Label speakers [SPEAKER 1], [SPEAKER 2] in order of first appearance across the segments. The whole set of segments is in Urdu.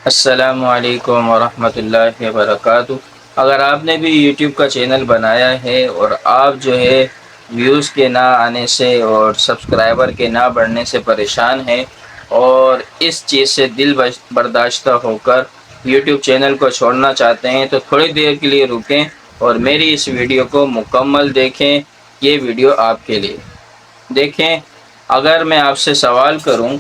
[SPEAKER 1] السلام علیکم ورحمۃ اللہ وبرکاتہ۔ اگر آپ نے بھی یوٹیوب کا چینل بنایا ہے اور آپ جو ہے ویوز کے نہ آنے سے اور سبسکرائبر کے نہ بڑھنے سے پریشان ہیں اور اس چیز سے دل برداشتہ ہو کر یوٹیوب چینل کو چھوڑنا چاہتے ہیں تو تھوڑی دیر کے لیے رکیں اور میری اس ویڈیو کو مکمل دیکھیں۔ یہ ویڈیو آپ کے لیے دیکھیں۔ اگر میں آپ سے سوال کروں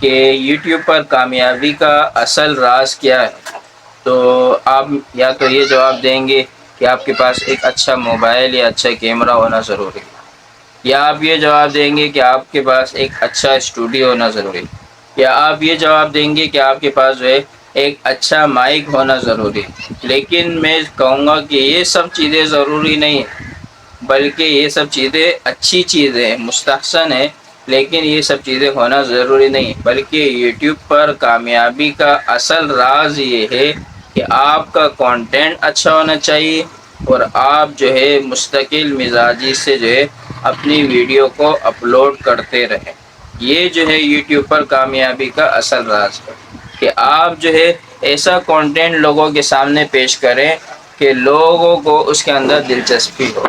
[SPEAKER 1] کہ یوٹیوب پر کامیابی کا اصل راز کیا ہے، تو آپ یا تو یہ جواب دیں گے کہ آپ کے پاس ایک اچھا موبائل یا اچھا کیمرہ ہونا ضروری ہے، یا آپ یہ جواب دیں گے کہ آپ کے پاس ایک اچھا اسٹوڈیو ہونا ضروری ہے، یا آپ یہ جواب دیں گے کہ آپ کے پاس جو ہے ایک اچھا مائک ہونا ضروری ہے۔ لیکن میں کہوں گا کہ یہ سب چیزیں ضروری نہیں ہیں، بلکہ یہ سب چیزیں اچھی چیزیں ہیں، مستحسن ہے، لیکن یہ سب چیزیں ہونا ضروری نہیں، بلکہ یوٹیوب پر کامیابی کا اصل راز یہ ہے کہ آپ کا کنٹینٹ اچھا ہونا چاہیے اور آپ جو ہے مستقل مزاجی سے جو ہے اپنی ویڈیو کو اپلوڈ کرتے رہیں۔ یہ جو ہے یوٹیوب پر کامیابی کا اصل راز ہے کہ آپ جو ہے ایسا کنٹینٹ لوگوں کے سامنے پیش کریں کہ لوگوں کو اس کے اندر دلچسپی ہو۔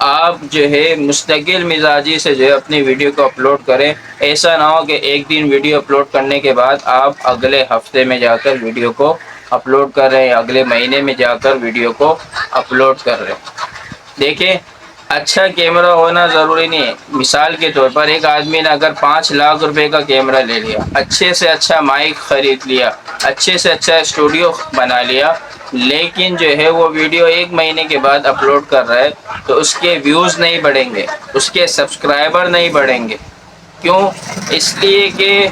[SPEAKER 1] آپ جو ہے مستقل مزاجی سے جو ہے اپنی ویڈیو کو اپلوڈ کریں، ایسا نہ ہو کہ ایک دن ویڈیو اپلوڈ کرنے کے بعد آپ اگلے ہفتے میں جا کر ویڈیو کو اپلوڈ کر رہے ہیں، اگلے مہینے میں جا کر ویڈیو کو اپلوڈ کر رہے ہیں۔ دیکھیں، اچھا کیمرہ ہونا ضروری نہیں ہے۔ مثال کے طور پر ایک آدمی نے اگر 5 لاکھ روپے کا کیمرہ لے لیا، اچھے سے اچھا مائک خرید لیا، اچھے سے اچھا اسٹوڈیو بنا لیا، لیکن جو ہے وہ ویڈیو ایک مہینے کے بعد اپلوڈ کر رہا ہے تو اس کے ویوز نہیں بڑھیں گے، اس کے سبسکرائبر نہیں بڑھیں گے۔ کیوں؟ اس لیے کہ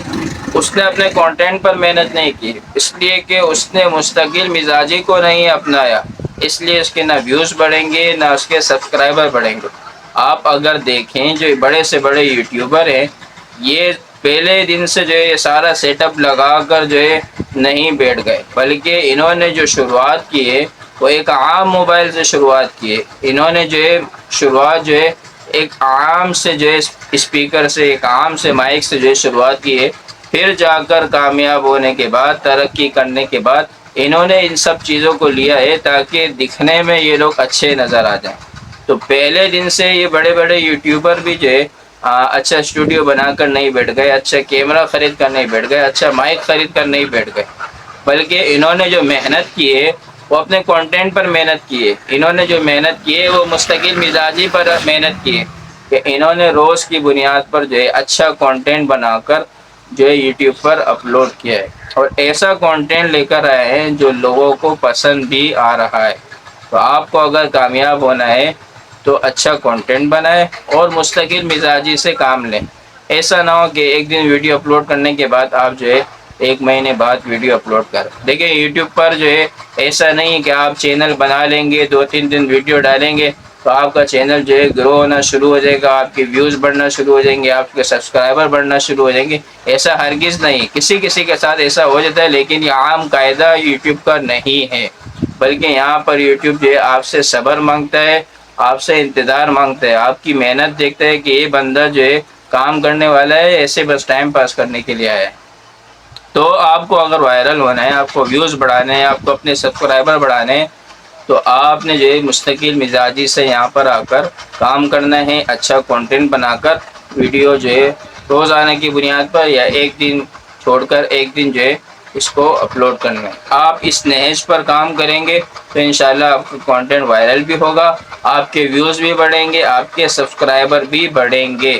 [SPEAKER 1] اس نے اپنے کنٹینٹ پر محنت نہیں کی، اس لیے کہ اس نے مستقل مزاجی کو نہیں اپنایا، اس لیے اس کے نہ ویوز بڑھیں گے نہ اس کے سبسکرائبر بڑھیں گے۔ آپ اگر دیکھیں جو بڑے سے بڑے یوٹیوبر ہیں، یہ پہلے دن سے جو ہے یہ سارا سیٹ اپ لگا کر جو ہے نہیں بیٹھ گئے، بلکہ انہوں نے جو شروعات کی ہے وہ ایک عام موبائل سے شروعات کی ہے۔ انہوں نے جو ہے شروعات جو ہے ایک عام سے جو ہے اسپیکر سے، ایک عام سے مائک سے جو ہے شروعات کی ہے، پھر جا کر کامیاب ہونے کے بعد، ترقی کرنے کے بعد انہوں نے ان سب چیزوں کو لیا ہے تاکہ دکھنے میں یہ لوگ اچھے نظر آ جائیں۔ تو پہلے دن سے یہ بڑے بڑے یوٹیوبر بھی جو ہے اچھا اسٹوڈیو بنا کر نہیں بیٹھ گئے، اچھا کیمرہ خرید کر نہیں بیٹھ گئے، اچھا مائک خرید کر نہیں بیٹھ گئے، بلکہ انہوں نے جو محنت کی ہے وہ اپنے کنٹینٹ پر محنت کی ہے۔ انہوں نے جو محنت کی ہے وہ مستقل مزاجی پر محنت کی ہے کہ انہوں نے روز کی بنیاد پر جو ہے اچھا کنٹینٹ بنا کر جو ہے یوٹیوب پر اپلوڈ کیا ہے اور ایسا کنٹینٹ لے کر آئے ہیں جو لوگوں کو پسند بھی آ رہا ہے۔ تو آپ کو اگر کامیاب ہونا ہے تو اچھا کنٹینٹ بنائیں اور مستقل مزاجی سے کام لیں۔ ایسا نہ ہو کہ ایک دن ویڈیو اپلوڈ کرنے کے بعد آپ جو ہے ایک مہینے بعد ویڈیو اپلوڈ کریں۔ دیکھیں، یوٹیوب پر جو ہے ایسا نہیں کہ آپ چینل بنا لیں گے، 2 3 دن ویڈیو ڈالیں گے تو آپ کا چینل جو ہے گرو ہونا شروع ہو جائے گا، آپ کے ویوز بڑھنا شروع ہو جائیں گے، آپ کے سبسکرائبر بڑھنا شروع ہو جائیں گے۔ ایسا ہرگز نہیں، کسی کے ساتھ ایسا ہو جاتا ہے، لیکن یہ عام قاعدہ یوٹیوب کا نہیں ہے، بلکہ یہاں پر یوٹیوب جو ہے آپ سے صبر مانگتا ہے، آپ سے انتظار مانگتا ہے، آپ کی محنت دیکھتا ہے کہ یہ بندہ جو ہے کام کرنے والا ہے، ایسے بس ٹائم پاس کرنے کے لیے آیا ہے۔ تو آپ کو اگر وائرل ہونا ہے، آپ کو ویوز بڑھانے ہیں، آپ کو اپنے سبسکرائبر بڑھانے ہیں، تو آپ نے جو ہے مستقل مزاجی سے یہاں پر آ کر کام کرنا ہے، اچھا کنٹینٹ بنا کر ویڈیو جو ہے روزانہ کی بنیاد پر یا ایک دن چھوڑ کر ایک دن جو ہے اس کو اپلوڈ کرنا ہے۔ آپ اس نہج پر کام کریں گے تو انشاءاللہ آپ کا کنٹینٹ وائرل بھی ہوگا، آپ کے ویوز بھی بڑھیں گے، آپ کے سبسکرائبر بھی بڑھیں گے۔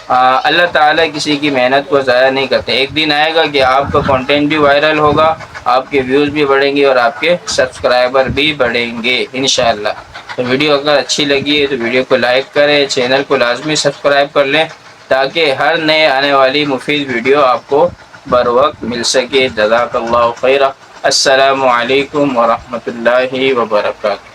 [SPEAKER 1] اللہ تعالیٰ کسی کی محنت کو ضائع نہیں کرتے۔ ایک دن آئے گا کہ آپ کا کنٹینٹ بھی وائرل ہوگا، آپ کے ویوز بھی بڑھیں گے اور آپ کے سبسکرائبر بھی بڑھیں گے انشاءاللہ۔ تو ویڈیو اگر اچھی لگی ہے تو ویڈیو کو لائک کریں، چینل کو لازمی سبسکرائب کر لیں تاکہ ہر نئے آنے والی مفید ویڈیو آپ کو بر وقت مل سکے۔ جزاک اللہ خیرہ۔ السلام علیکم ورحمۃ اللہ وبرکاتہ۔